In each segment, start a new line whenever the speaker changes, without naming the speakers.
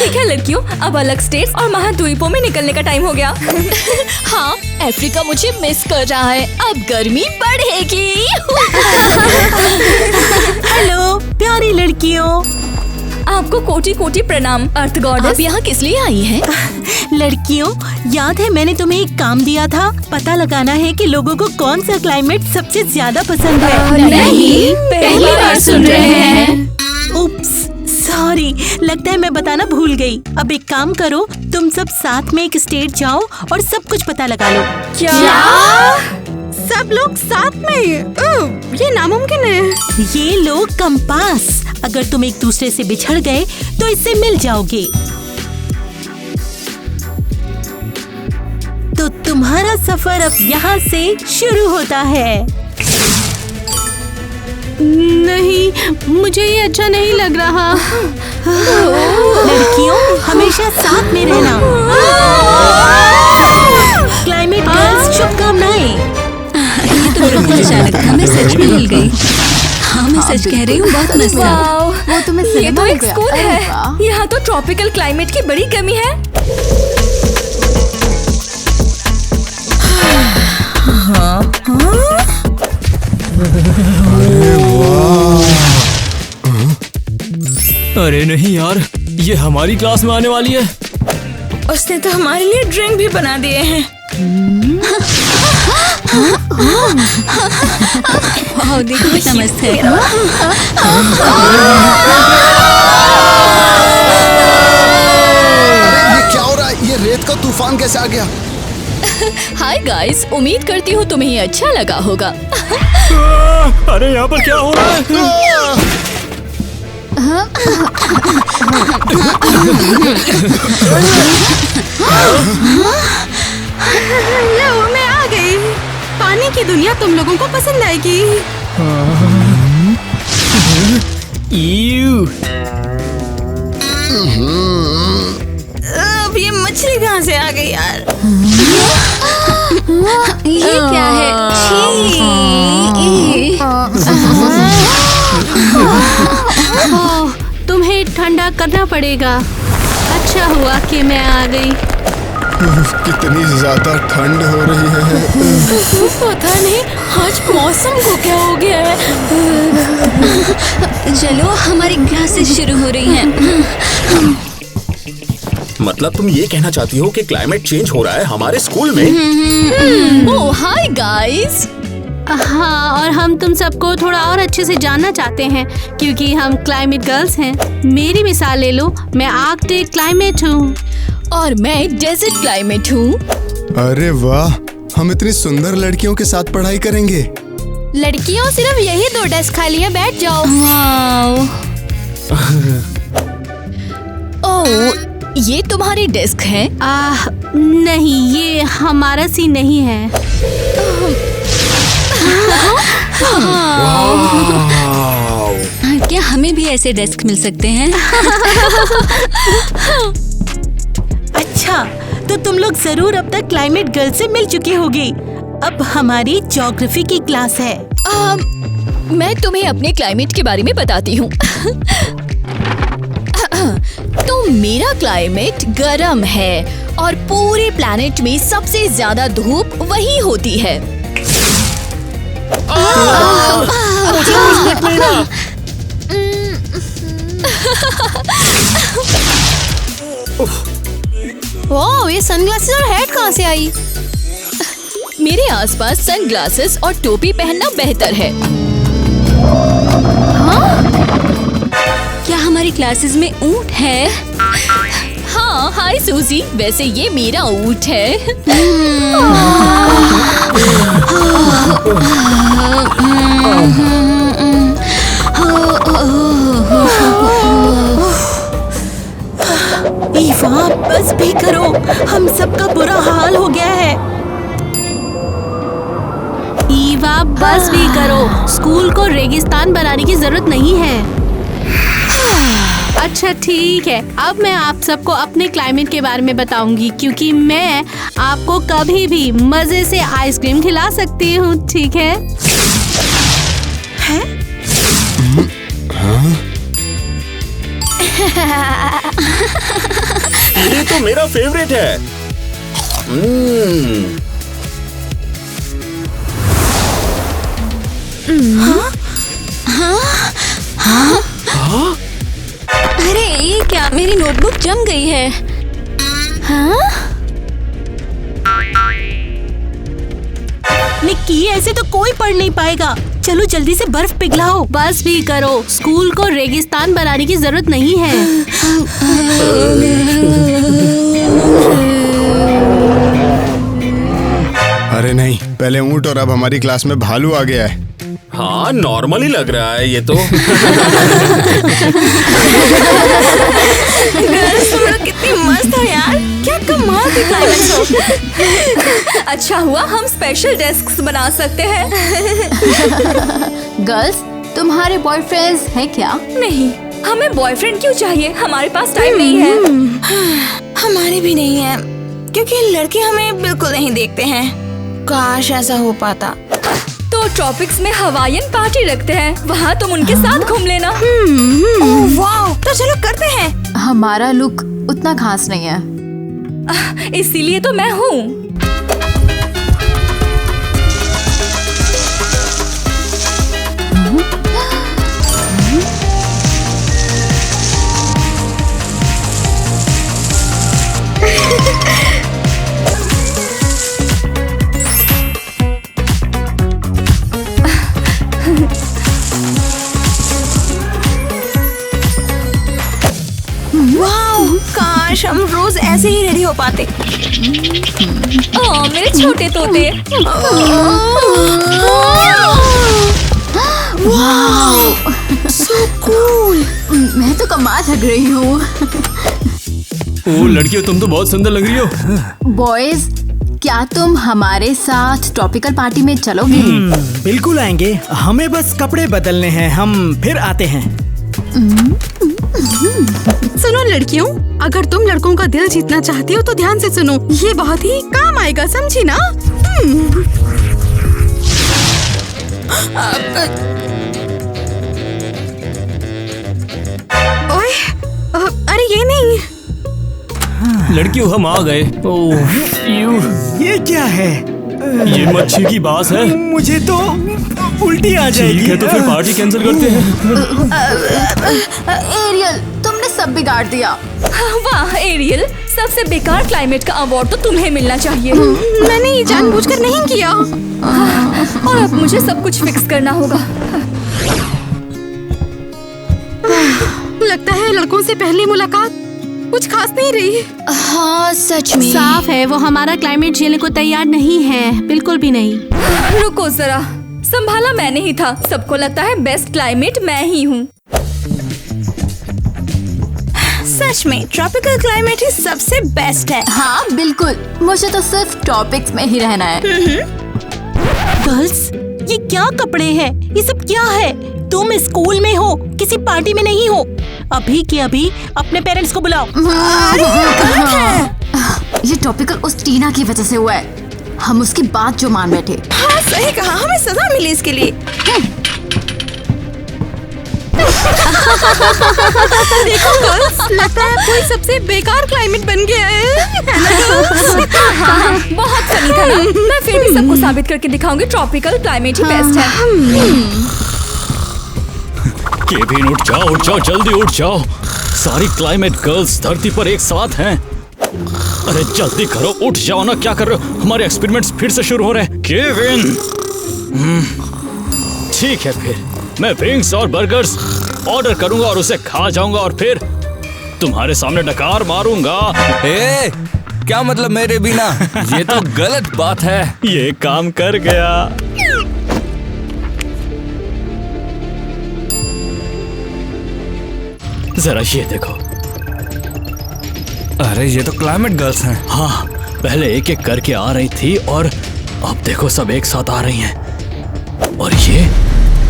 ठीक है लड़कियों, अब अलग स्टेट्स और महाद्वीपों में निकलने का टाइम हो गया।
हाँ, अफ्रीका मुझे मिस कर रहा है, अब गर्मी बढ़ेगी।
हेलो प्यारी लड़कियों,
आपको कोटि कोटि प्रणाम अर्थ गॉडेस।
आप यहाँ किस लिए आई हैं?
लड़कियों याद है मैंने तुम्हें एक काम दिया था, पता लगाना है कि लोगों को कौन सा क्लाइमेट सबसे ज्यादा पसंद है।
नहीं, पहली बार सुन रहे हैं।
उप्स, सॉरी, लगता है मैं बताना भूल गई। अब एक काम करो, तुम सब साथ में एक स्टेट जाओ और सब कुछ पता लगा लो।
क्या?
सब लोग साथ में? ये नामुमकिन है। ये लो कंपास, अगर तुम एक दूसरे से बिछड़ गए तो इससे मिल जाओगे। तो तुम्हारा सफर अब यहाँ से शुरू होता है।
नहीं, मुझे ये अच्छा नहीं लग रहा।
लड़कियों हमेशा साथ में रहना। क्लाइमेट गर्ल्स शुभकामनाएं।
ये तो बिल्कुल अचानक था, मैं सच में हिल गई। हाँ, मैं सच कह रही हूँ, बहुत मस्त था।
वाओ,
वो तुम्हें
ये तो एक स्कूल है। यहाँ तो ट्रॉपिकल क्लाइमेट की बड़ी कमी है।
अरे नहीं यार, ये हमारी क्लास में आने वाली है।
उसने तो हमारे लिए ड्रिंक भी बना दिए हैं।
वाह, देखो कितना मस्त है।
ये क्या हो रहा है? ये रेत का तूफान कैसे आ गया?
हाय गाइस, उम्मीद करती हूँ तुम्हें ये अच्छा लगा होगा।
अरे यहाँ पर क्या हो रहा है?
लो, मैं आ गई। पानी की दुनिया तुम लोगों को पसंद आएगी।
ईव।
अब ये मछली कहाँ से आ गई यार?
ये क्या है?
ओह, तुम्हें ठंडा करना पड़ेगा। अच्छा हुआ कि मैं आ गई।
कितनी ज्यादा ठंड हो रही है।
पता नहीं आज मौसम को क्या हो गया है।
चलो, हमारी क्लासेस शुरू हो रही हैं।
मतलब तुम ये कहना चाहती हो कि क्लाइमेट चेंज हो रहा है हमारे स्कूल में?
ओह हाय गाइस।
हाँ, और हम तुम सबको थोड़ा और अच्छे से जानना चाहते हैं क्योंकि हम क्लाइमेट गर्ल्स हैं। मेरी मिसाल ले लो, मैं आर्कटिक क्लाइमेट हूँ।
और मैं डेजर्ट क्लाइमेट हूँ।
अरे वाह, हम इतनी सुंदर लड़कियों के साथ पढ़ाई करेंगे।
लड़कियों सिर्फ यही 2 डेस्क खाली है, बैठ जाओ।
ओह, ये तुम्हारी डेस्क है?
नहीं, ये हमारा सी नहीं है।
क्या हमें भी ऐसे डेस्क मिल सकते हैं?
अच्छा, तो तुम लोग जरूर अब तक क्लाइमेट गर्ल से मिल चुकी होगी। अब हमारी ज्योग्राफी की क्लास है।
मैं तुम्हें अपने क्लाइमेट के बारे में बताती हूँ। तो मेरा क्लाइमेट गर्म है और पूरे प्लैनेट में सबसे ज्यादा धूप वही होती है।
ओह, ये सनग्लासेस और हैट कहाँ से आई?
मेरे आसपास सनग्लासेस और टोपी पहनना बेहतर है। क्या हमारी क्लासेस में ऊंट है? हाँ, हाय सूजी, वैसे ये मेरा ऊंट है।
ईवा, बस भी करो, हम सबका बुरा हाल हो गया है।
ईवा, बस भी करो, स्कूल को रेगिस्तान बनाने की जरूरत नहीं है। अच्छा ठीक है, अब मैं आप सबको अपने क्लाइमेट के बारे में बताऊंगी क्योंकि मैं आपको कभी भी मजे से आइसक्रीम खिला सकती हूँ, ठीक है?
ये तो मेरा फेवरेट है।
अरे ये क्या, मेरी नोटबुक जम गई है।
निक्की, ऐसे तो कोई पढ़ नहीं पाएगा। चलो जल्दी से बर्फ पिघलाओ।
बस भी करो, स्कूल को रेगिस्तान बनाने की जरूरत नहीं है।
अरे नहीं, पहले ऊंट और अब हमारी क्लास में भालू आ गया है।
हाँ, नॉर्मल ही लग रहा है ये तो।
कितनी मस्त हो यार, क्या कमाल की क्लाइमेक्स हो। अच्छा हुआ हम स्पेशल डेस्क्स बना सकते हैं।
गर्ल्स, तुम्हारे बॉयफ्रेंड्स हैं क्या?
नहीं, हमें बॉयफ्रेंड क्यों चाहिए, हमारे पास टाइम नहीं है। हमारे भी नहीं है, क्योंकि लड़के हमें बिल्कुल नहीं देखते हैं। काश ऐसा हो पाता। तो ट्रॉपिक्स में हवाईयन पार्टी रखते हैं, वहाँ तुम उनके साथ घूम लेना। ओह वाह, तो चलो करते हैं।
हमारा लुक उतना खास नहीं है।
इसीलिए तो मैं हूँ। वाह, काश हम रोज ऐसे ही रेडी हो पाते। ओह मेरे छोटे तोते।
वाह,
सो कूल।
मैं तो कमाल लग रही हूँ।
ओ लड़कियों, तुम तो बहुत सुंदर लग रही हो।
बॉयज, क्या तुम हमारे साथ ट्रॉपिकल पार्टी में चलोगे?
बिल्कुल आएंगे, हमें बस कपड़े बदलने हैं, हम फिर आते हैं।
सुनो लड़कियों, अगर तुम लड़कों का दिल जीतना चाहती हो तो ध्यान से सुनो, ये बहुत ही काम आएगा, समझी ना? ओए, अरे ये नहीं।
लड़कियों, हम आ गए। ओह
ये क्या है?
ये मच्छी की बास है।
मुझे तो उल्टी आ जाएगी।
ठीक है, तो फिर पार्टी कैंसिल करते हैं।
एरियल, तुमने सब बिगाड़ दिया।
वाह एरियल, सबसे बेकार क्लाइमेट का अवार्ड तो तुम्हें मिलना चाहिए। मैंने ये जानबूझकर नहीं किया। और अब मुझे सब कुछ फिक्स करना होगा। लगता है लड़कों से पहली मुलाकात कुछ खास नहीं रही।
हाँ सच में।
साफ है वो हमारा क्लाइमेट झेलने को तैयार नहीं है, बिल्कुल भी नहीं।
रुको जरा, संभाला मैंने ही था। सबको लगता है बेस्ट क्लाइमेट मैं ही हूँ। सच में ट्रॉपिकल क्लाइमेट ही सबसे बेस्ट है।
हाँ बिल्कुल, मुझे तो सिर्फ टॉपिक्स में ही रहना है।
गर्ल्स, ये क्या कपड़े हैं? ये सब क्या है? तुम स्कूल में हो, किसी पार्टी में नहीं हो। अभी के अभी अपने पेरेंट्स को बुलाओ।
ये टॉपिकल उस टीना की वजह से हुआ है। हम उसकी बात जो मान बैठे।
हाँ सही कहा, हमें सजा मिली इसके लिए। देखो गर्ल्स, लगता है कोई सबसे बेकार क्लाइमेट बन गया है ना? हाँ, बहुत फनी था ना? मैं फिर भी सबको साबित करके दिखाऊंगी ट्रॉपिकल क्लाइमेट ही बेस्ट है।
केविन, उठ जाओ, जल्दी उठ जाओ। सारी क्लाइमेट गर्ल्स धरती पर एक साथ हैं। अरे जल्दी करो, उठ जाओ ना, क्या कर रहे हो? हमारे एक्सपेरिमेंट्स फिर से शुरू हो रहे हैं। केविन, ठीक है, फिर मैं विंग्स और बर्गर्स ऑर्डर करूंगा और उसे खा जाऊंगा और फिर तुम्हारे सामने डकार मारूंगा।
ए, क्या मतलब मेरे बिना? ये तो गलत बात है।
ये काम कर गया। जरा ये देखो।
अरे ये तो क्लाइमेट गर्ल्स हैं।
हाँ, पहले एक एक करके आ रही थी और अब देखो सब एक साथ आ रही हैं। और ये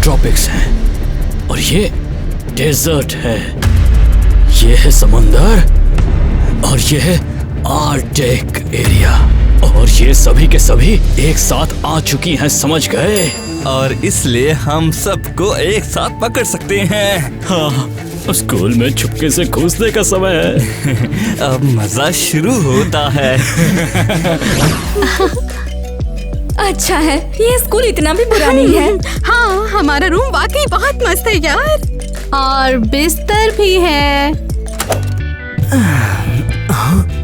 ट्रॉपिक्स हैं और ये डेजर्ट है, ये है समंदर और ये है आर्कटिक एरिया। और ये सभी के सभी एक साथ आ चुकी हैं, समझ गए?
और इसलिए हम सबको एक साथ पकड़ सकते हैं।
हाँ, स्कूल में चुपके से घुसने का समय है।
अब मजा शुरू होता है।
अच्छा है, ये स्कूल इतना भी बुरा नहीं है।
हाँ, हमारा रूम वाकई बहुत मस्त है यार। और बिस्तर भी है।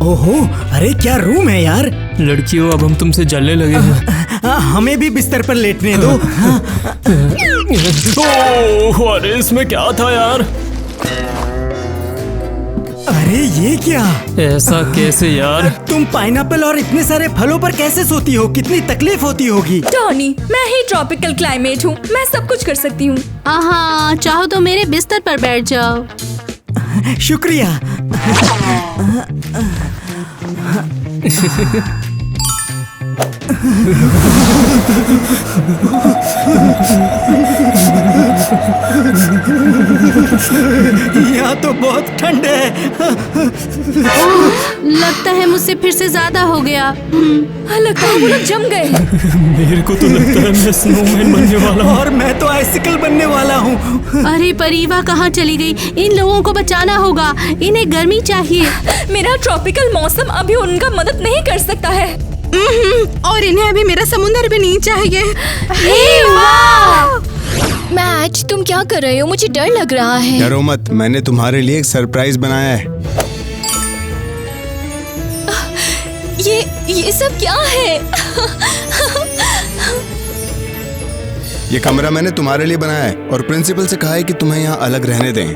ओहो, अरे क्या रूम है यार।
लड़कियों, अब हम तुमसे जलने लगे हैं।
हमें भी बिस्तर पर लेटने दो।
ओह, अरे इसमें क्या था यार?
अरे ये क्या?
ऐसा कैसे यार?
तुम पाइनएप्पल और इतने सारे फलों पर कैसे सोती हो? कितनी तकलीफ होती होगी।
टॉनी, मैं ही ट्रॉपिकल क्लाइमेट हूँ, मैं सब कुछ कर सकती हूँ।
हाँ, चाहो तो मेरे बिस्तर पर बैठ जाओ।
शुक्रिया। यहाँ तो बहुत ठंड है।
लगता है मुझसे फिर से ज्यादा हो गया।
लगता है वो लोग जम गए।
मेरे को तो लगता है मैं स्नोमैन बनने वाला हूँ।
और मैं तो आइसिकल बनने वाला हूँ।
अरे परीवा कहाँ चली गई? इन लोगों को बचाना होगा, इन्हें गर्मी चाहिए।
मेरा ट्रॉपिकल मौसम अभी उनका मदद नहीं कर सकता है।
और इन्हें अभी मेरा समुंदर भी नहीं चाहिए।
मैट, तुम क्या कर रहे हो? मुझे डर लग रहा है।
डरो मत, मैंने तुम्हारे लिए एक सरप्राइज बनाया है।
ये सब क्या है?
ये कमरा मैंने तुम्हारे लिए बनाया है और प्रिंसिपल से कहा है कि तुम्हें यहाँ अलग रहने दें।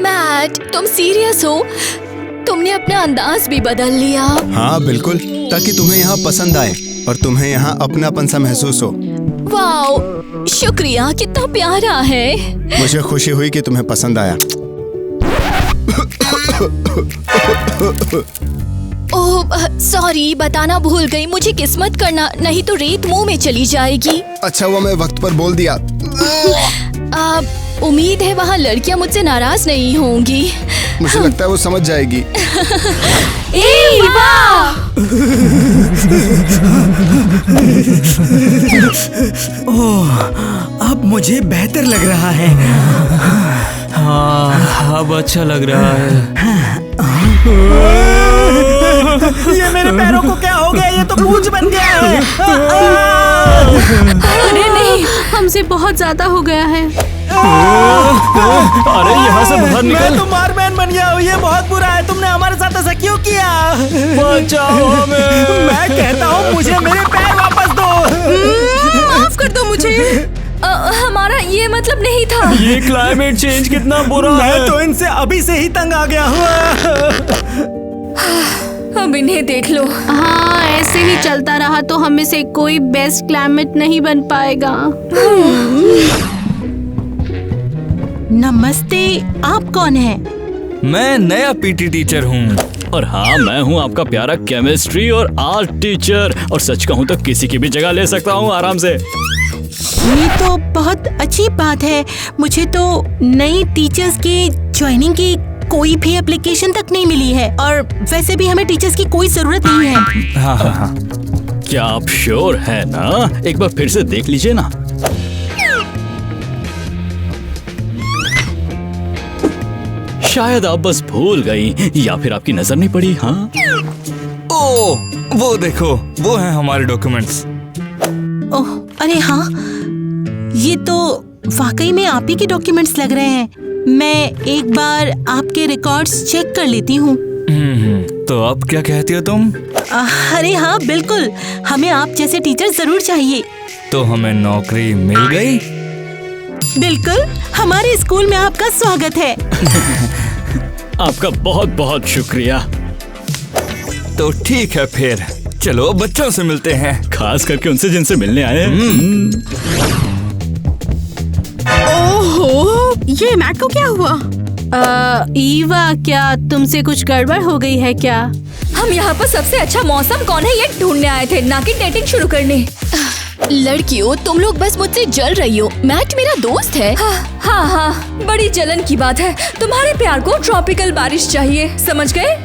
मैट, तुम सीरियस हो? तुमने अपना अंदाज भी बदल लिया।
हाँ बिल्कुल, ताकि तुम्हें यहाँ पसंद आए और तुम्हें यहाँ अपनापन सा महसूस हो।
वाओ, शुक्रिया, कितना प्यारा है।
मुझे खुशी हुई कि तुम्हें पसंद आया।
ओह सॉरी, बताना भूल गई। मुझे किस्मत करना, नहीं तो रेत मुंह में चली जाएगी।
अच्छा हुआ मैं वक्त पर बोल दिया।
उम्मीद है वहाँ लड़कियाँ मुझसे नाराज नहीं होंगी।
मुझे लगता है वो समझ जाएगी।
ओह, अब मुझे बेहतर लग रहा है।
हाँ, अब अच्छा लग रहा है।
ये मेरे पैरों को क्या हो गया? ये तो पूंछ बन गया है।
अरे नहीं, हमसे बहुत ज्यादा हो गया है।
अरे यहाँ से बाहर
मैं
निकल।
तो मारमैन बन गया हूँ। ये बहुत बुरा है। तुमने हमारे साथ ऐसा क्यों किया?
बचाओ हमें।
मैं कहता हूँ मुझे मेरे पैर वापस दो।
माफ कर दो मुझे। हमारा ये मतलब नहीं था।
ये क्लाइमेट चेंज कितना बुरा है।
मैं तो इनसे अभी से ही तंग आ गया हूँ।
अब इन्हें देख लो।
हाँ, ऐसे ही चलता रहा तो हमें से कोई बेस्ट क्लाइमेट नहीं बन पाएगा।
नमस्ते, आप कौन हैं?
मैं नया पीटी टीचर हूँ।
और हाँ, मैं हूँ आपका प्यारा केमिस्ट्री और आर्ट टीचर। और सच कहूँ तो किसी की भी जगह ले सकता हूँ आराम से।
ये तो बहुत अच्छी बात है। मुझे तो नई टीचर्स की ज्वाइनिंग की कोई भी एप्लीकेशन तक नहीं मिली है और वैसे भी हमें टीचर्स की कोई जरूरत नहीं है।
हाँ हाँ हाँ।
क्या आप श्योर है ना? एक बार फिर से देख लीजिए ना। शायद आप बस भूल गई या फिर आपकी नजर नहीं पड़ी। हाँ,
ओह, वो देखो, वो हैं हमारे डॉक्यूमेंट्स।
ओह, अरे हाँ, ये तो वाकई में आप ही के डॉक्यूमेंट्स लग रहे हैं। मैं एक बार आपके रिकॉर्ड्स चेक कर लेती हूँ।
तो अब क्या कहती हो तुम?
अरे हाँ बिल्कुल, हमें आप जैसे टीचर जरूर चाहिए।
तो हमें नौकरी मिल गई?
बिल्कुल, हमारे स्कूल में आपका स्वागत है।
आपका बहुत बहुत शुक्रिया।
तो ठीक है, फिर चलो बच्चों से मिलते हैं,
खास करके उनसे जिनसे मिलने आए हैं।
ओहो, ये मैट को क्या हुआ? ईवा, क्या तुमसे कुछ गड़बड़ हो गई है क्या?
हम यहाँ पर सबसे अच्छा मौसम कौन है ये ढूंढने आए थे, ना कि डेटिंग शुरू करने।
लड़कियों, तुम लोग बस मुझसे जल रही हो। मैट मेरा दोस्त है।
हाँ, बड़ी जलन की बात है। तुम्हारे प्यार को ट्रॉपिकल बारिश चाहिए, समझ गए?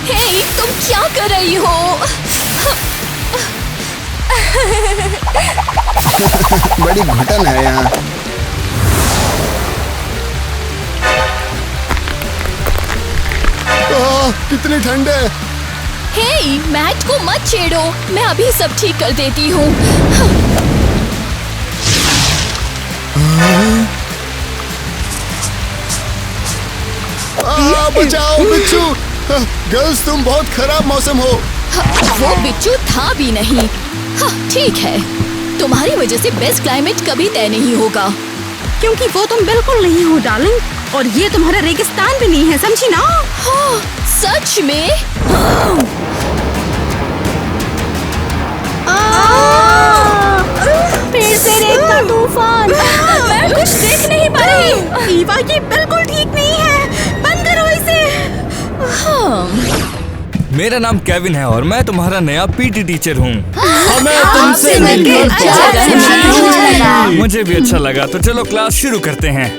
हे, तुम क्या कर रही हो?
बड़ी घुटन है यहाँ। कितनी ठंड है।
हे, मैट को मत छेड़ो, मैं अभी सब ठीक कर देती हूँ।
बचाओ बिच्छू। गर्ल्स तुम बहुत खराब मौसम हो।
वो बिच्छू था भी नहीं। ठीक है, तुम्हारी वजह से बेस्ट क्लाइमेट कभी तय नहीं होगा।
क्योंकि वो तुम बिल्कुल नहीं हो डार्लिंग, और ये तुम्हारा रेगिस्तान भी नहीं है, समझी ना?
हाँ, सच में?
फिर से रेत का तूफान।
मैं कुछ देख नहीं पा रही।
ईवा, ये बिल्कुल ठीक नहीं है, बंद करो इसे।
मेरा नाम केविन है और मैं तुम्हारा नया पीटी टीचर हूँ।
हमें तुमसे मिलकर
मुझे भी अच्छा लगा, तो चलो क्लास शुरू करते हैं।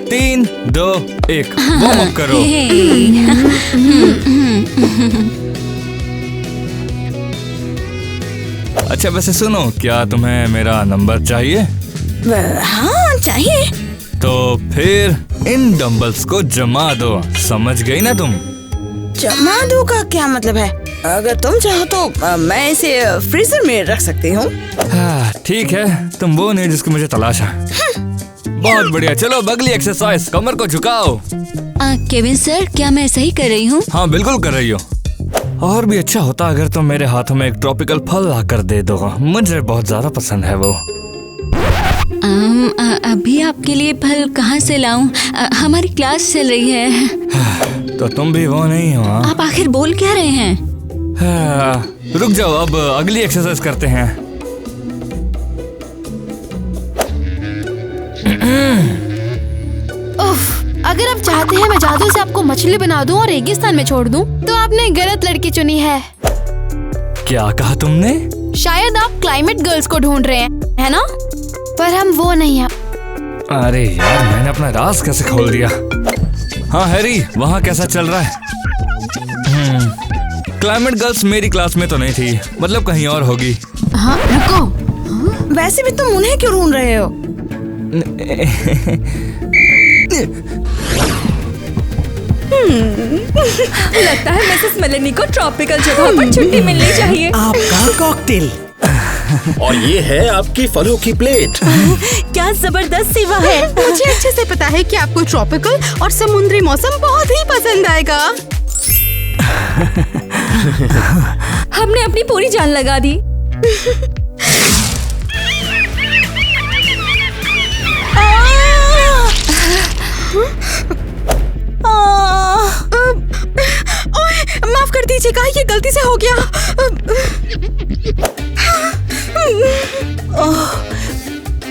3, 2, 1 वार्म अप करो। अच्छा वैसे सुनो, क्या तुम्हें मेरा नंबर चाहिए?
हाँ चाहिए।
तो फिर इन डंबल्स को जमा दो, समझ गई ना तुम?
जमा दो का क्या मतलब है? अगर तुम चाहो तो मैं इसे फ्रीजर में रख सकती हूँ।
हाँ, ठीक है, तुम वो नहीं जिसकी मुझे तलाश है। बहुत बढ़िया, चलो अगली एक्सरसाइज, कमर को झुकाओ।
केविन सर, क्या मैं सही कर रही हूँ?
हाँ बिल्कुल कर रही हो। और भी अच्छा होता अगर तुम मेरे हाथों में एक ट्रॉपिकल फल लाकर दे दो, मुझे बहुत ज्यादा पसंद है वो।
अभी आपके लिए फल कहाँ से लाऊं? हमारी क्लास चल रही है।
तो तुम भी वो नहीं हो?
आप आखिर बोल क्या रहे हैं?
रुक जाओ, अब अगली एक्सरसाइज करते हैं।
अगर आप चाहते हैं मैं जादू से आपको मछली बना दूं और रेगिस्तान में छोड़ दूं, तो आपने गलत लड़की चुनी है।
क्या कहा तुमने?
शायद आप क्लाइमेट गर्ल्स को ढूंढ रहे हैं, है ना? पर हम वो नहीं हैं।
अरे यार, मैंने अपना राज कैसे खोल दिया। हाँ हैरी, वहाँ कैसा चल रहा है? क्लाइमेट गर्ल्स मेरी क्लास में तो नहीं थी, मतलब कहीं और होगी।
हाँ रुको,
वैसे भी तुम उन्हें क्यों ढूंढ रहे हो? लगता है मिसेस मेलेनी को ट्रॉपिकल जगह पर छुट्टी मिलनी चाहिए।
आपका कॉकटेल।
और ये है आपकी फलों की प्लेट।
क्या जबरदस्त सेवा है।
मुझे अच्छे से पता है कि आपको ट्रॉपिकल और समुद्री मौसम बहुत ही पसंद आएगा।
हमने अपनी पूरी जान लगा दी।
माफ कर दीजिएगा, ये गलती से हो गया।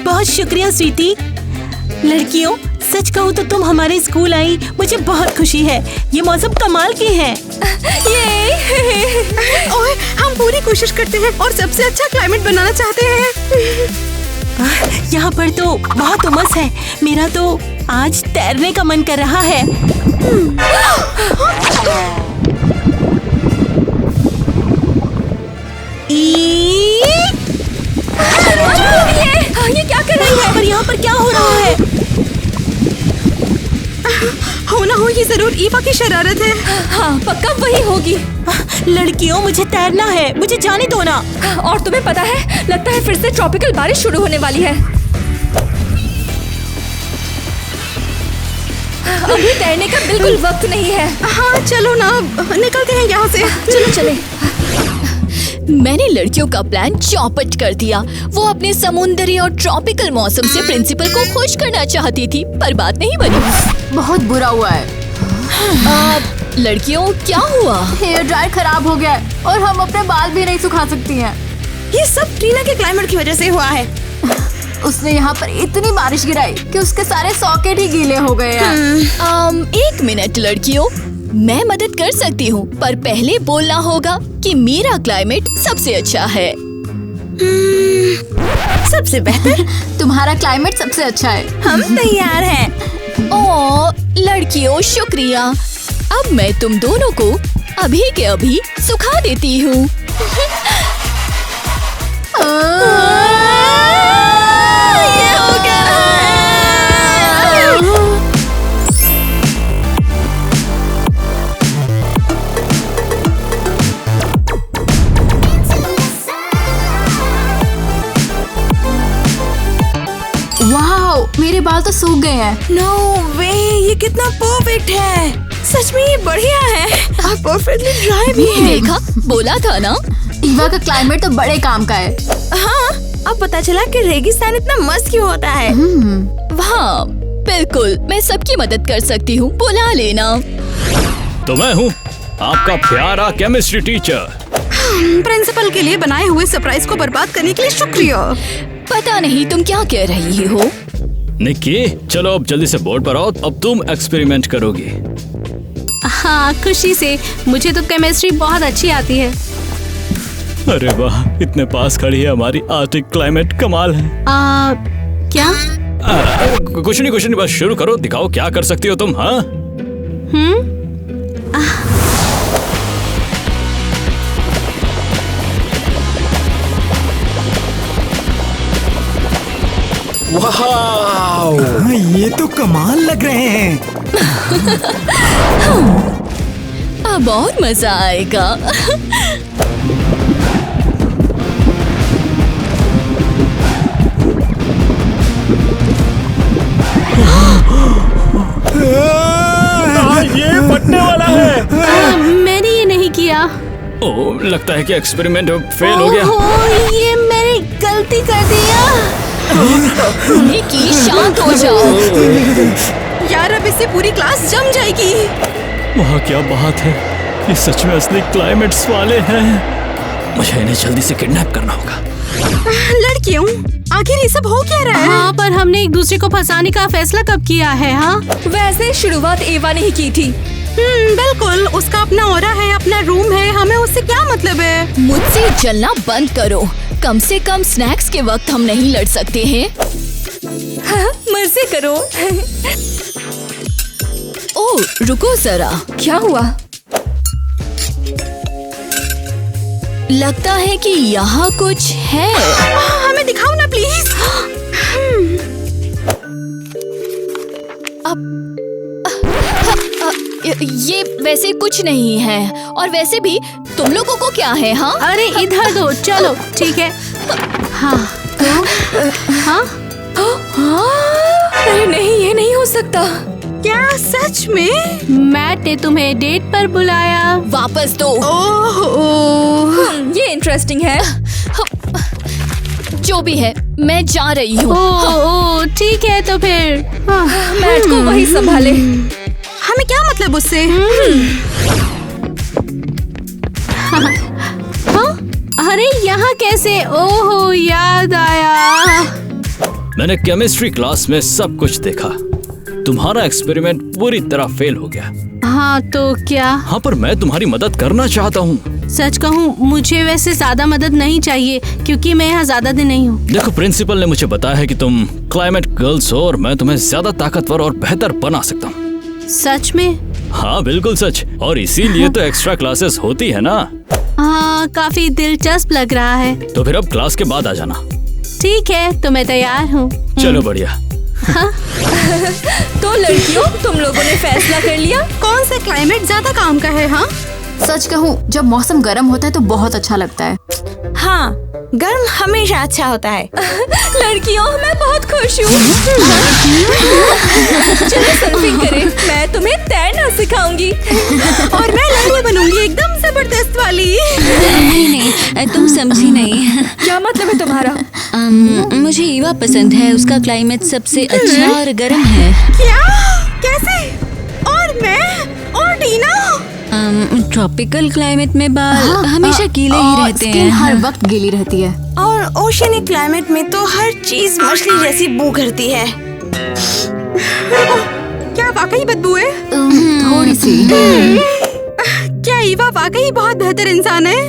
बहुत शुक्रिया स्वीटी। लड़कियों, सच कहूँ तो तुम हमारे स्कूल आई, मुझे बहुत खुशी है। ये मौसम कमाल की है।
ओए, हम पूरी कोशिश करते हैं और सबसे अच्छा क्लाइमेट बनाना चाहते हैं।
यहाँ पर तो बहुत उमस है। मेरा तो आज तैरने का मन कर रहा है।
ये क्या कर रही है?
पर यहाँ पर क्या हो रहा है?
हो ना हो, ये जरूर ईवा की शरारत है।
हाँ पक्का वही होगी।
लड़कियों, मुझे तैरना है, मुझे जाने दो ना।
और तुम्हें पता है, लगता है फिर से ट्रॉपिकल बारिश शुरू होने वाली है। अभी तैरने का बिल्कुल वक्त नहीं है।
हाँ चलो ना, निकलते हैं यहाँ से।
चलो चले।
मैंने लड़कियों का प्लान चौपट कर दिया। वो अपने समुद्री और ट्रॉपिकल मौसम से प्रिंसिपल को खुश करना चाहती थी, पर बात नहीं बनी।
बहुत बुरा हुआ है।
लड़कियों, क्या हुआ?
हेयर ड्रायर खराब हो गया है और हम अपने बाल भी नहीं सुखा सकती हैं।
ये सब टीना के क्लाइमेट की वजह से हुआ है।
उसने यहाँ पर इतनी बारिश गिराई कि उसके सारे सॉकेट ही गीले हो गए हैं।
एक मिनट लड़कियों, मैं मदद कर सकती हूँ, पर पहले बोलना होगा कि मेरा क्लाइमेट सबसे अच्छा है।
सबसे बेहतर?
तुम्हारा क्लाइमेट सबसे अच्छा है।
हम तैयार हैं।
ओ लड़कियों, शुक्रिया। अब मैं तुम दोनों को अभी के अभी सुखा देती हूँ।
ये हो क्या रहा है?
वाओ, मेरे बाल तो सूख गए हैं।
नो वे, ये कितना परफेक्ट है। सच में ये बढ़िया है और परफेक्टली ड्राई भी है।
देखा, बोला था ना। ईवा का क्लाइमेट तो बड़े काम का है।
हाँ, अब पता चला कि रेगिस्तान इतना मस्त क्यों होता है।
हाँ बिल्कुल, मैं सबकी मदद कर सकती हूँ, बुला लेना।
तो मैं हूँ आपका प्यारा केमिस्ट्री टीचर।
प्रिंसिपल के लिए बनाए हुए सरप्राइज को बर्बाद करने के लिए शुक्रिया।
पता नहीं तुम क्या कह रही हो।
निक्की, चलो अब जल्दी से बोर्ड पर आओ, अब तुम एक्सपेरिमेंट करोगी।
हाँ, खुशी से। मुझे तो केमिस्ट्री बहुत अच्छी आती है।
अरे वाह, इतने पास खड़ी है हमारी आर्टिक क्लाइमेट, कमाल है।
क्या?
कुछ नहीं, बस शुरू करो, दिखाओ क्या कर सकती हो तुम। हाँ,
वाह,
ये तो कमाल लग रहे हैं।
अब और मजा आएगा।
ये फटने वाला है।
मैंने ये नहीं किया।
ओह, लगता है कि एक्सपेरिमेंट फेल हो गया।
ओहो, ये मैंने गलती कर दिया।
निक्की, शांत हो जाओ।
यार, अब इससे पूरी क्लास जम जाएगी।
वहाँ क्या बात है, ये सच में असली क्लाइमेट्स वाले हैं। मुझे इन्हें जल्दी से किडनैप करना होगा।
लड़कियों, आखिर ये सब हो क्या रहा है?
हाँ, पर हमने एक दूसरे को फंसाने का फैसला कब किया है? हाँ,
वैसे शुरुआत एवा ने ही की थी। बिल्कुल, उसका अपना ऑरा है, अपना रूम है, हमें उससे क्या मतलब है?
मुझसे जलना बंद करो। कम से कम स्नैक्स के वक्त हम नहीं लड़ सकते हैं।
हाँ, मजे करो।
ओह, रुको जरा।
क्या हुआ?
लगता है कि यहाँ कुछ है।
हमें दिखाओ ना प्लीज।
ये वैसे कुछ नहीं है, और वैसे भी तुम लोगों को क्या है? हाँ,
अरे इधर दो, चलो ठीक है। हाँ, हाँ,
अरे नहीं, ये नहीं हो सकता। क्या सच में?
मैट ने तुम्हें डेट पर बुलाया।
वापस दो।
ये इंटरेस्टिंग है।
जो भी है, मैं जा रही हूँ।
ओह, ठीक है तो फिर।
मैट को वही संभाले। हमें क्या मतलब उससे?
हाँ? अरे यहाँ कैसे? ओहो, याद आया।
मैंने केमिस्ट्री क्लास में सब कुछ देखा। तुम्हारा एक्सपेरिमेंट पूरी तरह फेल हो गया।
हाँ तो क्या?
हाँ, पर मैं तुम्हारी मदद करना चाहता हूँ।
सच कहूँ, मुझे वैसे ज्यादा मदद नहीं चाहिए, क्योंकि मैं यहाँ ज्यादा दिन नहीं हूँ।
देखो, प्रिंसिपल ने मुझे बताया है कि तुम क्लाइमेट गर्ल्स हो और मैं तुम्हें ज्यादा ताकतवर और बेहतर बना सकता हूँ।
सच में?
हाँ बिल्कुल सच, और इसीलिए तो एक्स्ट्रा क्लासेस होती है ना।
हाँ, काफी दिलचस्प लग रहा है।
तो फिर अब क्लास के बाद आ जाना।
ठीक है, तो मैं तैयार हूँ।
चलो बढ़िया।
तो लड़कियों, तुम लोगों ने फैसला कर लिया कौन सा क्लाइमेट ज्यादा काम का है? हाँ,
सच कहूँ, जब मौसम गर्म होता है तो बहुत अच्छा लगता है।
हाँ, गर्म हमेशा अच्छा होता है। लड़कियों, मैं बहुत खुश हूँ। चलो सर्फिंग करें, मैं तुम्हें तैरना सिखाऊंगी। और मैं लड़की बनूंगी, एकदम जबरदस्त वाली।
नहीं, तुम समझी नहीं।
क्या मतलब है तुम्हारा?
मुझे ईवा पसंद है, उसका क्लाइमेट सबसे अच्छा और गर्म है।
क्या? कैसे? और मैं? और टीना?
ट्रॉपिकल क्लाइमेट में बाल हमेशा गीले ही रहते हैं।
हर वक्त गीली रहती है।
और ओशियनिक क्लाइमेट में तो हर चीज मछली जैसी बू करती है। क्या वाकई बदबू है?
थोड़ी सी।
क्या ईवा वाकई बहुत बेहतर इंसान है?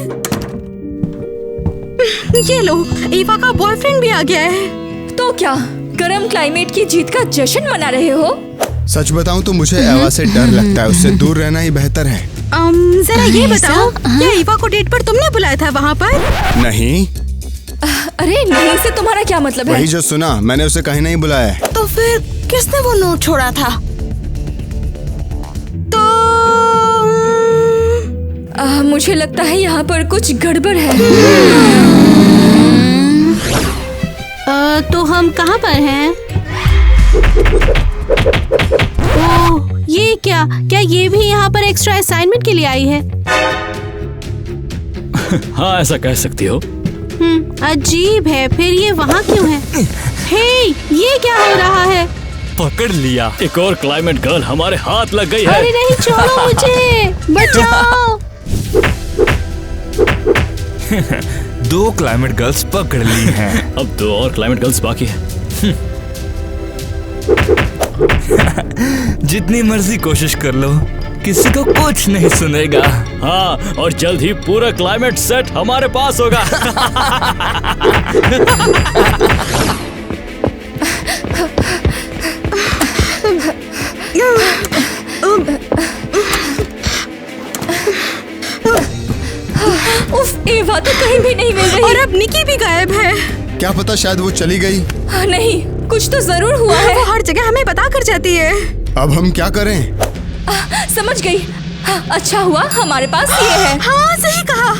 ये लो, ईवा का बॉयफ्रेंड भी आ गया है। तो क्या गर्म क्लाइमेट की जीत का जश्न मना रहे हो?
सच बताऊं तो मुझे एवा से डर लगता है, उससे दूर रहना ही बेहतर है।
जरा ये बताओ, क्या ईवा को डेट पर तुमने बुलाया था वहाँ पर?
नहीं।
अरे नहीं से तुम्हारा क्या मतलब है?
वही जो सुना, मैंने उसे कहीं नहीं बुलाया है।
तो फिर किसने वो नोट छोड़ा था? तो मुझे लगता है यहाँ पर कुछ गड़बड़ है।
तो हम कहाँ पर हैं? ओह, ये क्या ये भी यहाँ पर एक्स्ट्रा असाइनमेंट के लिए आई है?
हाँ, ऐसा कह सकती हो।
अजीब है। फिर ये वहाँ क्यों है? हे, ये क्या हो रहा है?
पकड़ लिया।
एक और क्लाइमेट गर्ल हमारे हाथ लग गई है।
अरे नहीं, छोड़ो मुझे, बचाओ।
2 क्लाइमेट गर्ल्स पकड़ ली हैं।
अब 2 और क्लाइमेट गर्ल्स बाकी है।
जितनी मर्जी कोशिश कर लो, किसी को कुछ नहीं सुनेगा।
हाँ, और जल्द ही पूरा क्लाइमेट सेट हमारे पास होगा।
उफ, एवा तो कहीं भी नहीं मिल रही। और अब निकी भी गायब है।
क्या पता, शायद वो चली गई।
नहीं, कुछ तो जरूर हुआ है। वो हर जगह हमें बता कर जाती है।
अब हम क्या करें?
समझ गई। अच्छा हुआ हमारे पास ये है। हाँ, सही कहा,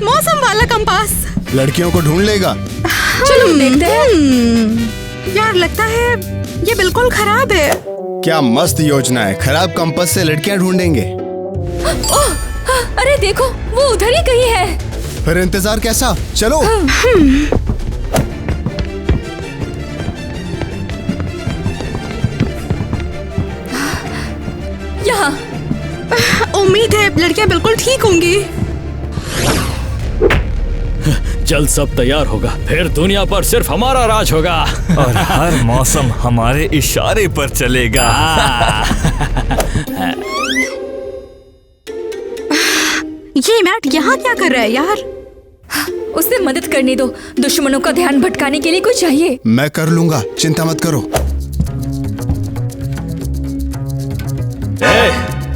मौसम वाला कंपास।
लड़कियों को ढूंढ लेगा।
चलो देखते हैं। यार लगता है ये बिल्कुल खराब है।
क्या मस्त योजना है, खराब कंपास से लड़कियां ढूंढेंगे।
ओह, अरे देखो, वो उधर ही कहीं है।
फिर इंतजार कैसा? चलो।
यहाँ। उम्मीद है लड़कियां बिल्कुल ठीक होंगी।
जल्द सब तैयार होगा, फिर दुनिया पर सिर्फ हमारा राज होगा।
और हर मौसम हमारे इशारे पर चलेगा।
ये मैट यहाँ क्या कर रहा है यार? उसे मदद करने दो, दुश्मनों का ध्यान भटकाने के लिए कोई चाहिए।
मैं कर लूंगा, चिंता मत करो।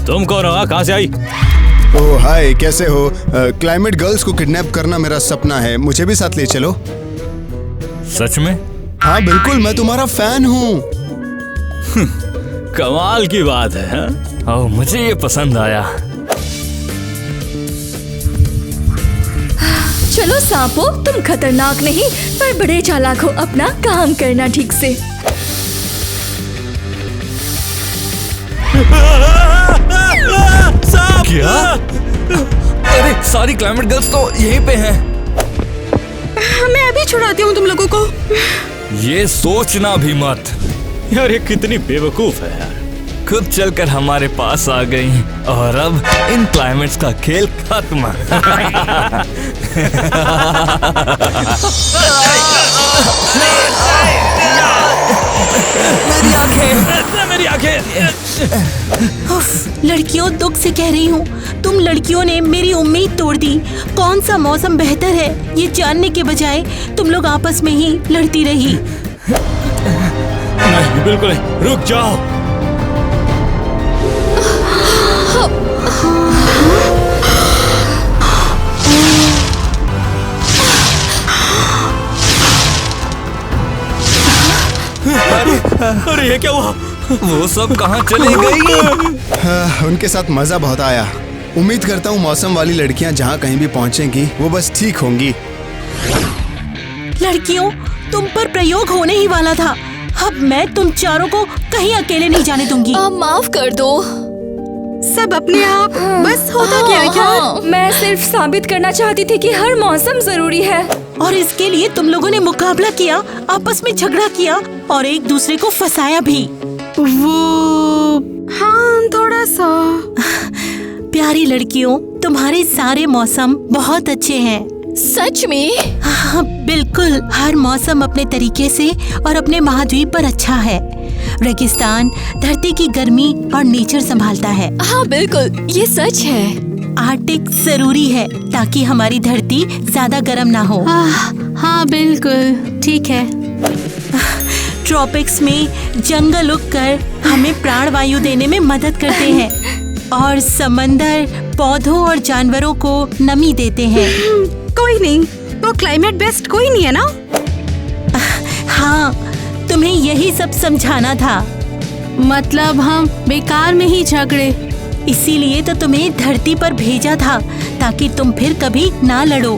तुम कौन हो? कहाँ से आई?
ओह हाय, कैसे हो? क्लाइमेट गर्ल्स को किडनैप करना मेरा सपना है, मुझे भी साथ ले चलो।
सच में?
हाँ बिल्कुल, मैं तुम्हारा फैन हूँ।
कमाल की बात है।
ओह, मुझे ये पसंद आया।
चलो सांपो, तुम खतरनाक नहीं पर बड़े चालाक हो। अपना काम करना ठीक से।
क्या? अरे सारी क्लाइमेट गर्ल्स तो यहीं पे हैं।
मैं अभी छुड़ाती हूँ तुम लोगों को।
ये सोचना भी मत।
यार ये कितनी बेवकूफ है यार।
खुद चलकर हमारे पास आ गई और अब इन क्लाइमेट्स का खेल खत्म। मेरी आंखें, मेरी आंखें।
लड़कियों, दुख से कह रही हूँ, तुम लड़कियों ने मेरी उम्मीद तोड़ दी। कौन सा मौसम बेहतर है ये जानने के बजाय तुम लोग आपस में ही लड़ती रही।
नहीं, बिल्कुल नहीं, रुक जाओ। अरे ये क्या हुआ?
वो सब कहाँ चली गई?
हाँ, उनके साथ मजा बहुत आया। उम्मीद करता हूँ मौसम वाली लड़कियाँ जहाँ कहीं भी पहुँचेंगी वो बस ठीक होंगी।
लड़कियों, तुम पर प्रयोग होने ही वाला था। अब मैं तुम चारों को कहीं अकेले नहीं जाने दूंगी।
माफ कर दो।
सब अपने आप बस होता क्या यार? मैं सिर्फ साबित करना चाहती थी कि हर मौसम जरूरी है।
और इसके लिए तुम लोगों ने मुकाबला किया, आपस में झगड़ा किया और एक दूसरे को फंसाया भी।
वो हाँ, थोड़ा सा।
प्यारी लड़कियों, तुम्हारे सारे मौसम बहुत अच्छे हैं।
सच में?
हाँ बिल्कुल, हर मौसम अपने तरीके से और अपने महाद्वीप पर अच्छा है। रेगिस्तान धरती की गर्मी और नेचर संभालता है।
हाँ बिल्कुल, ये सच है।
आर्कटिक जरूरी है ताकि हमारी धरती ज्यादा गर्म ना हो।
हाँ बिल्कुल ठीक है।
ट्रॉपिक्स में जंगल उगकर हमें प्राणवायु देने में मदद करते हैं और समंदर पौधों और जानवरों को नमी देते हैं।
कोई नहीं, वो क्लाइमेट बेस्ट कोई नहीं है ना।
हाँ, तुम्हें यही सब समझाना था।
मतलब हम बेकार में ही झगड़े।
इसीलिए तो तुम्हें धरती पर भेजा था, ताकि तुम फिर कभी ना लड़ो।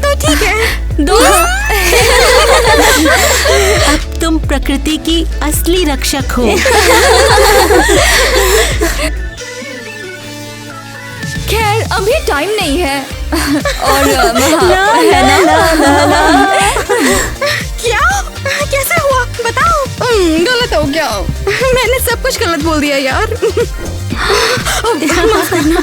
तो ठीक है दोस्त।
अब तुम प्रकृति की असली रक्षक हो।
खैर अभी टाइम नहीं है। और क्या कैसे हुआ बताओ। गलत हो गया, मैंने सब कुछ गलत बोल दिया यार। माफ करना।